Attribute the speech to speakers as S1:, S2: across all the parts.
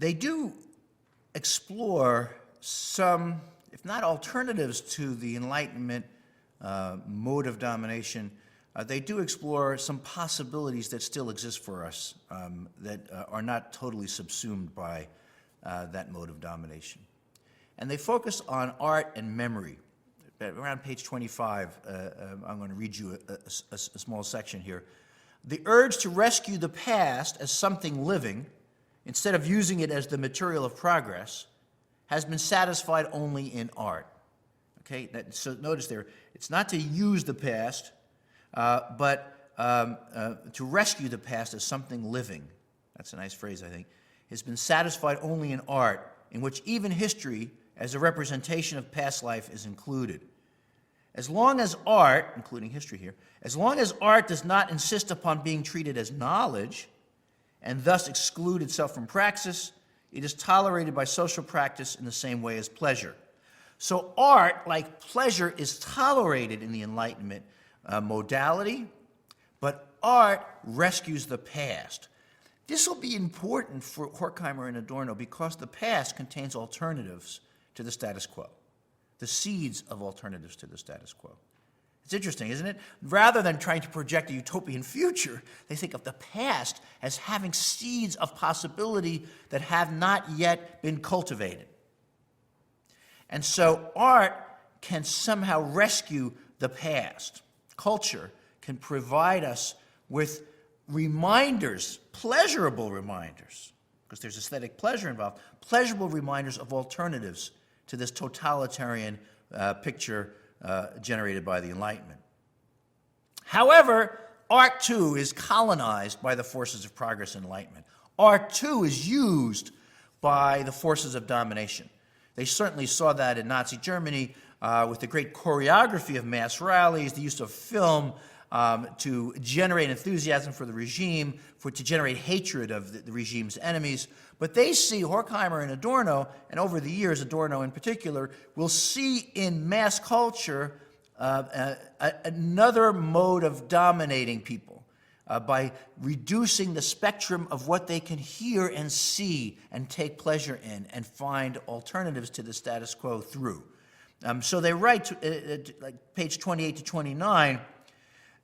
S1: they do explore some, if not alternatives to the Enlightenment mode of domination, they do explore some possibilities that still exist for us that are not totally subsumed by that mode of domination. And they focus on art and memory. Around page 25, I'm going to read you a small section here. The urge to rescue the past as something living, instead of using it as the material of progress, has been satisfied only in art. Okay, so notice there, it's not to use the past, but to rescue the past as something living. That's a nice phrase, I think. Has been satisfied only in art, in which even history, as a representation of past life, is included. As long as art, including history here, as long as art does not insist upon being treated as knowledge, and thus exclude itself from praxis, it is tolerated by social practice in the same way as pleasure. So art, like pleasure, is tolerated in the Enlightenment modality, but art rescues the past. This will be important for Horkheimer and Adorno because the past contains alternatives to the status quo, the seeds of alternatives to the status quo. It's interesting, isn't it? Rather than trying to project a utopian future, they think of the past as having seeds of possibility that have not yet been cultivated. And so art can somehow rescue the past. Culture can provide us with reminders, pleasurable reminders, because there's aesthetic pleasure involved, pleasurable reminders of alternatives to this totalitarian picture generated by the Enlightenment. However, art too is colonized by the forces of progress and enlightenment. Art too is used by the forces of domination. They certainly saw that in Nazi Germany with the great choreography of mass rallies, the use of film to generate enthusiasm for the regime, to generate hatred of the regime's enemies. But they see, Horkheimer and Adorno, and over the years, Adorno in particular, will see in mass culture another mode of dominating people by reducing the spectrum of what they can hear and see and take pleasure in and find alternatives to the status quo through. So they write, like page 28 to 29,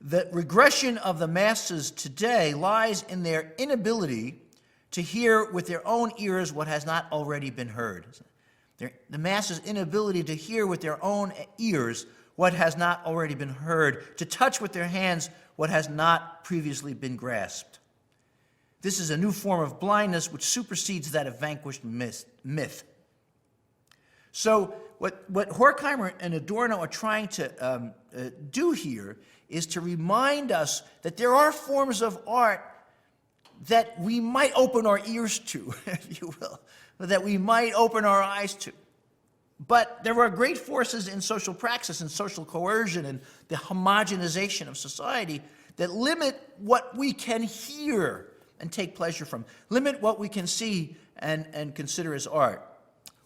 S1: the regression of the masses today lies in their inability to hear with their own ears what has not already been heard. The masses' inability to hear with their own ears what has not already been heard, to touch with their hands what has not previously been grasped. This is a new form of blindness which supersedes that of vanquished myth. So what Horkheimer and Adorno are trying to do here is to remind us that there are forms of art that we might open our ears to, if you will, that we might open our eyes to. But there are great forces in social praxis and social coercion and the homogenization of society that limit what we can hear and take pleasure from, limit what we can see and consider as art.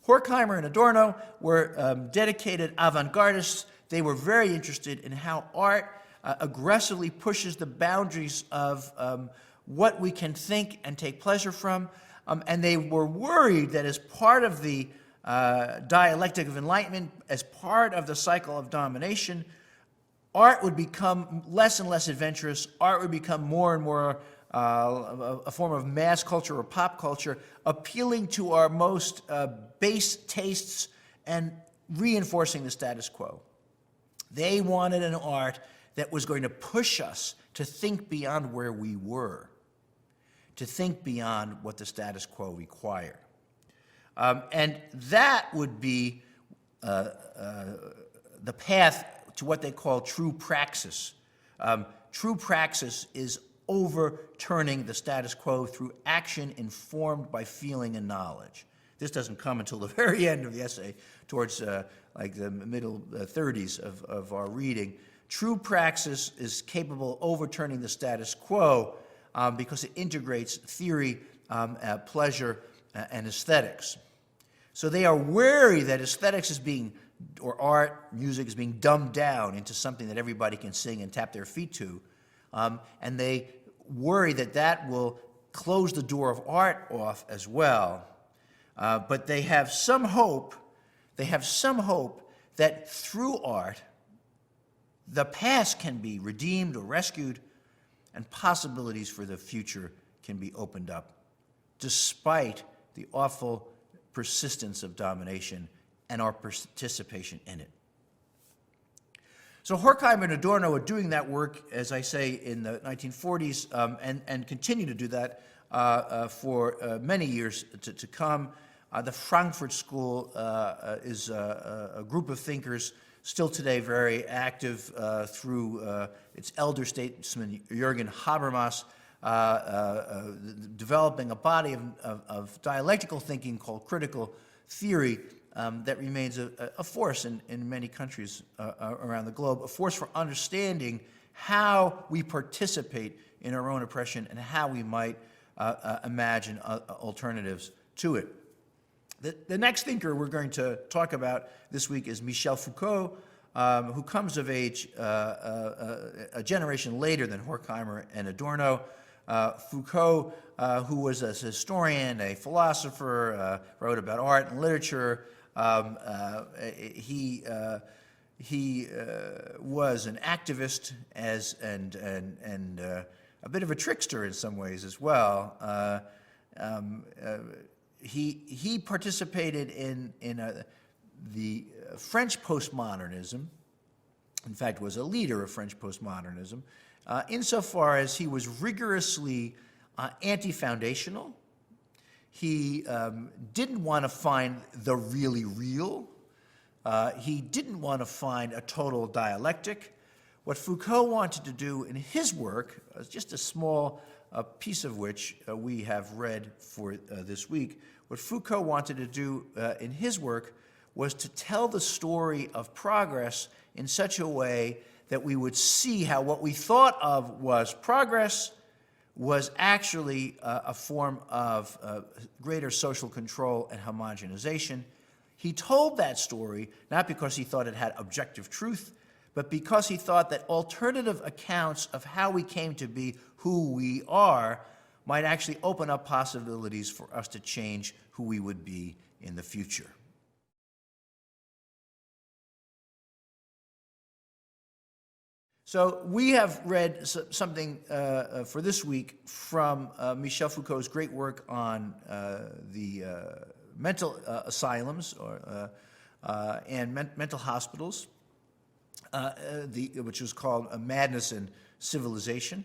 S1: Horkheimer and Adorno were dedicated avant-gardists. They were very interested in how art aggressively pushes the boundaries of what we can think and take pleasure from, and they were worried that as part of the dialectic of enlightenment, as part of the cycle of domination, art would become less and less adventurous. Art would become more and more a form of mass culture or pop culture, appealing to our most base tastes and reinforcing the status quo. They wanted an art that was going to push us to think beyond where we were, to think beyond what the status quo required. And that would be the path to what they call true praxis. True praxis is overturning the status quo through action informed by feeling and knowledge. This doesn't come until the very end of the essay, towards like the middle 30s of our reading. True praxis is capable of overturning the status quo because it integrates theory, pleasure, and aesthetics. So they are wary that aesthetics is being, or art, music is being dumbed down into something that everybody can sing and tap their feet to. And they worry that that will close the door of art off as well. But they have some hope. They have some hope that through art, the past can be redeemed or rescued, and possibilities for the future can be opened up, despite the awful persistence of domination and our participation in it. So Horkheimer and Adorno are doing that work, as I say, in the 1940s, and continue to do that for many years to come. The Frankfurt School is a group of thinkers still today very active through its elder statesman Jürgen Habermas, developing a body of dialectical thinking called critical theory that remains a force in many countries around the globe, a force for understanding how we participate in our own oppression and how we might imagine alternatives to it. The next thinker we're going to talk about this week is Michel Foucault, who comes of age a generation later than Horkheimer and Adorno. Foucault, who was a historian, a philosopher, wrote about art and literature. He was an activist and a bit of a trickster in some ways as well. He participated in the French postmodernism, in fact was a leader of French postmodernism, insofar as he was rigorously anti-foundational. He didn't want to find the really real. He didn't want to find a total dialectic. What Foucault wanted to do in his work, just a small piece of which we have read for this week, what Foucault wanted to do in his work was to tell the story of progress in such a way that we would see how what we thought of was progress was actually a form of greater social control and homogenization. He told that story not because he thought it had objective truth, but because he thought that alternative accounts of how we came to be who we are might actually open up possibilities for us to change who we would be in the future. So we have read something for this week from Michel Foucault's great work on the mental asylums and mental hospitals, which was called Madness and Civilization.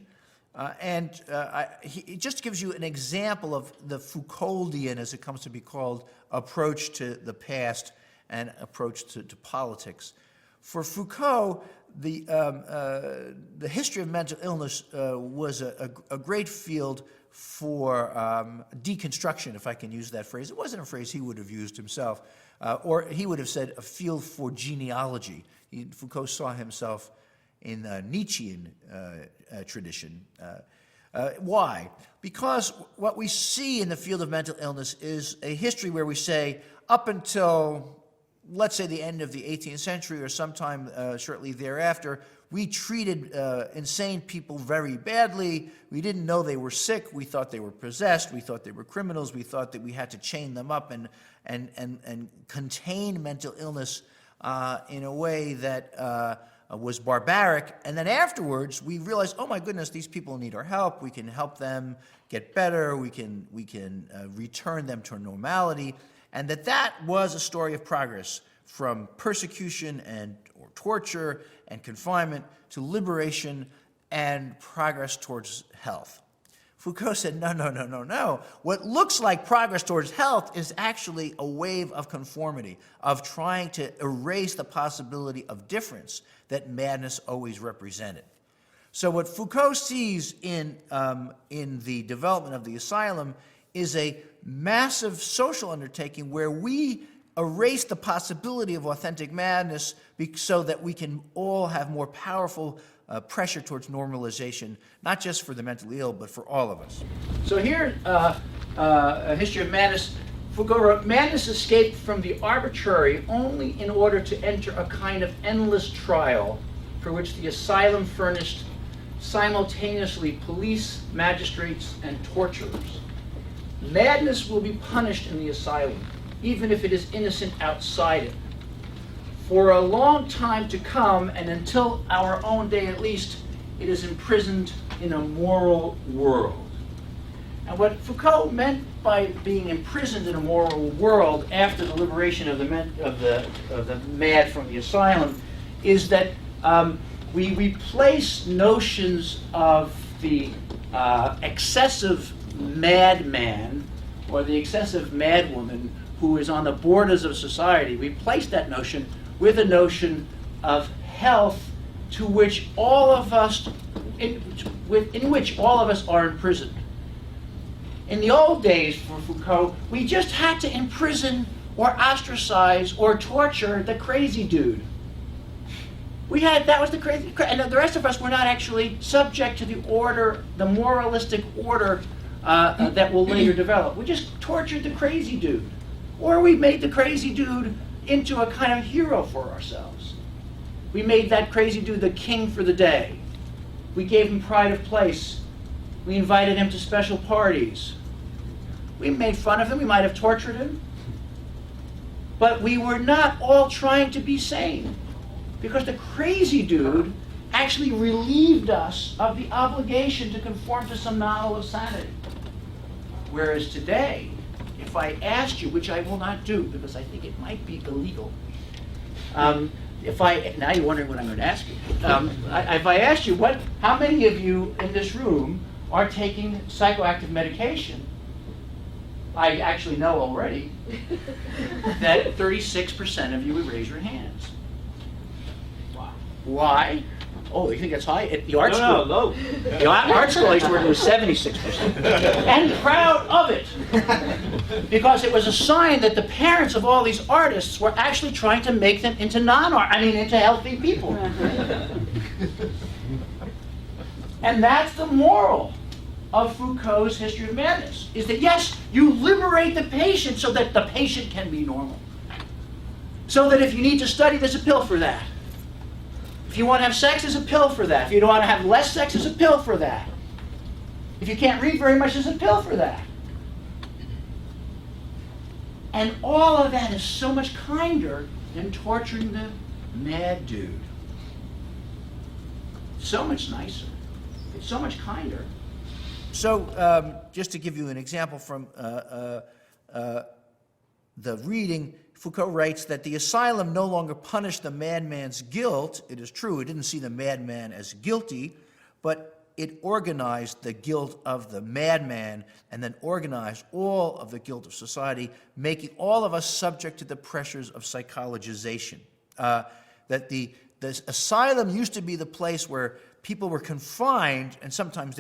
S1: It just gives you an example of the Foucauldian, as it comes to be called, approach to the past and approach to politics. For Foucault, the history of mental illness was a great field for deconstruction, if I can use that phrase. It wasn't a phrase he would have used himself, or he would have said a field for genealogy. Foucault saw himself in the Nietzschean tradition. Why? Because what we see in the field of mental illness is a history where we say, up until, let's say, the end of the 18th century or sometime shortly thereafter, we treated insane people very badly. We didn't know they were sick. We thought they were possessed. We thought they were criminals. We thought that we had to chain them up and contain mental illness in a way that was barbaric. And then afterwards, we realized, oh my goodness, these people need our help. We can help them get better. We can return them to normality. And that was a story of progress from persecution or torture and confinement to liberation and progress towards health. Foucault said, no. What looks like progress towards health is actually a wave of conformity, of trying to erase the possibility of difference that madness always represented. So what Foucault sees in the development of the asylum is a massive social undertaking where we erase the possibility of authentic madness so that we can all have more powerful pressure towards normalization, not just for the mentally ill, but for all of us. So here, a history of madness. Foucault wrote, madness escaped from the arbitrary only in order to enter a kind of endless trial for which the asylum furnished simultaneously police, magistrates, and torturers.
S2: Madness will be punished in the asylum, even if it is innocent outside it. For a long time to come, and until our own day at least, it is imprisoned in a moral world. And what Foucault meant by being imprisoned in a moral world after the liberation of the mad from the asylum is that we replace notions of the excessive madman or the excessive madwoman who is on the borders of society. We replace that notion with a notion of health to which all of us, in which all of us are imprisoned. In the old days for Foucault, we just had to imprison or ostracize or torture the crazy dude. That was the crazy, and the rest of us were not actually subject to the order, the moralistic order that will later develop. We just tortured the crazy dude. Or we made the crazy dude into a kind of hero for ourselves. We made that crazy dude the king for the day. We gave him pride of place. We invited him to special parties. We made fun of him. We might have tortured him. But we were not all trying to be sane, because the crazy dude actually relieved us of the obligation to conform to some model of sanity. Whereas today, if I asked you, which I will not do because I think it might be illegal, now you're wondering what I'm going to ask you. If I asked you, how many of you in this room are taking psychoactive medication, I actually know already that 36% of you would raise your hands. Wow. Why? Oh, you think that's high? At the art school?
S3: No.
S2: The art school I used to work, it was 76%. And proud of it. Because it was a sign that the parents of all these artists were actually trying to make them into into healthy people. And that's the moral of Foucault's History of Madness, is that yes, you liberate the patient so that the patient can be normal. So that if you need to study, there's a pill for that. If you want to have sex, there's a pill for that. If you don't want to have less sex, there's a pill for that. If you can't read very much, there's a pill for that. And all of that is so much kinder than torturing the mad dude. So much nicer. It's so much kinder.
S1: So, just to give you an example from the reading, Foucault writes that the asylum no longer punished the madman's guilt. It is true, it didn't see the madman as guilty, but it organized the guilt of the madman and then organized all of the guilt of society, making all of us subject to the pressures of psychologization. That the asylum used to be the place where people were confined, and sometimes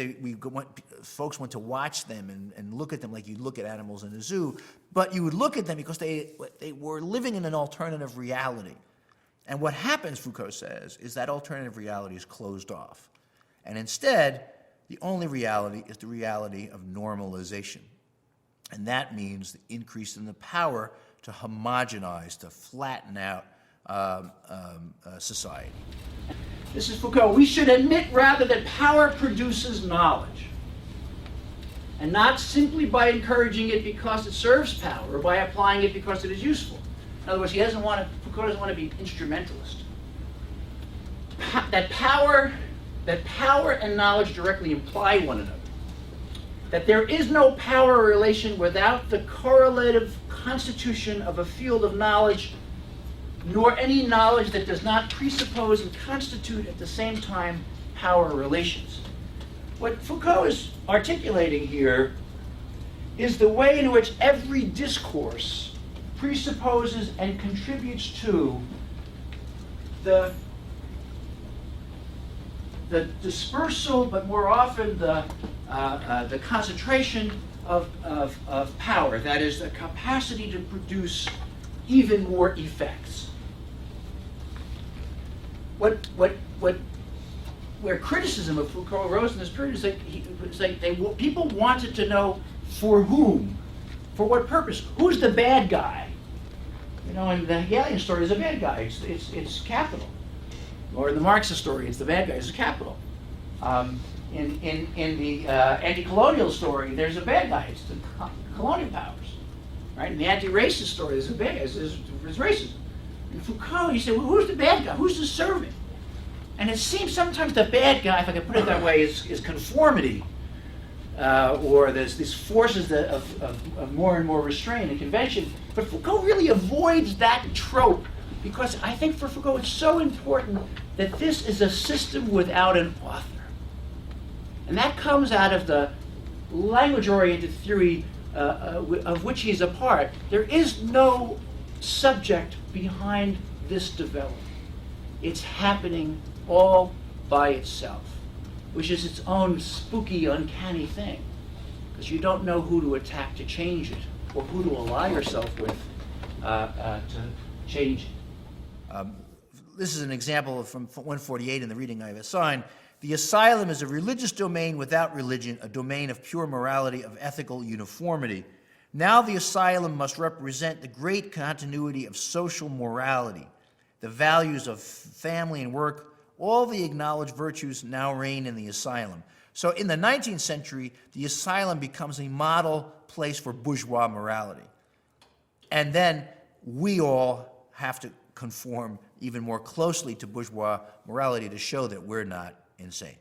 S1: folks went to watch them and look at them like you look at animals in a zoo, but you would look at them because they were living in an alternative reality. And what happens, Foucault says, is that alternative reality is closed off. And instead, the only reality is the reality of normalization. And that means the increase in the power to homogenize, to flatten out society.
S2: This is Foucault. We should admit rather that power produces knowledge, and not simply by encouraging it because it serves power or by applying it because it is useful. In other words, Foucault doesn't want to be instrumentalist. That power and knowledge directly imply one another. That there is no power relation without the correlative constitution of a field of knowledge, nor any knowledge that does not presuppose and constitute at the same time power relations. What Foucault is articulating here is the way in which every discourse presupposes and contributes to the dispersal, but more often the concentration of power, that is, the capacity to produce even more effects. Where criticism of Foucault arose in this period is that people wanted to know for whom, for what purpose, who's the bad guy. In the Hegelian story, there's a bad guy. It's capital. Or in the Marxist story, it's the bad guy. It's capital. In the anti-colonial story, there's a bad guy. It's the colonial powers, right? In the anti-racist story, there's a bad guy. There's racism. In Foucault, you say, well, who's the bad guy? Who's the servant? And it seems sometimes the bad guy, if I can put it that way, is conformity, or there's these forces of more and more restraint and convention. But Foucault really avoids that trope, because I think for Foucault it's so important that this is a system without an author. And that comes out of the language-oriented theory of which he's a part. There is no subject behind this development. It's happening all by itself, which is its own spooky, uncanny thing, because you don't know who to attack to change it, or who to ally yourself with to change it.
S1: This is an example from 148 in the reading I have assigned. The asylum is a religious domain without religion, a domain of pure morality, of ethical uniformity. Now the asylum must represent the great continuity of social morality, the values of family and work, all the acknowledged virtues now reign in the asylum. So in the 19th century, the asylum becomes a model place for bourgeois morality. And then we all have to conform even more closely to bourgeois morality to show that we're not insane.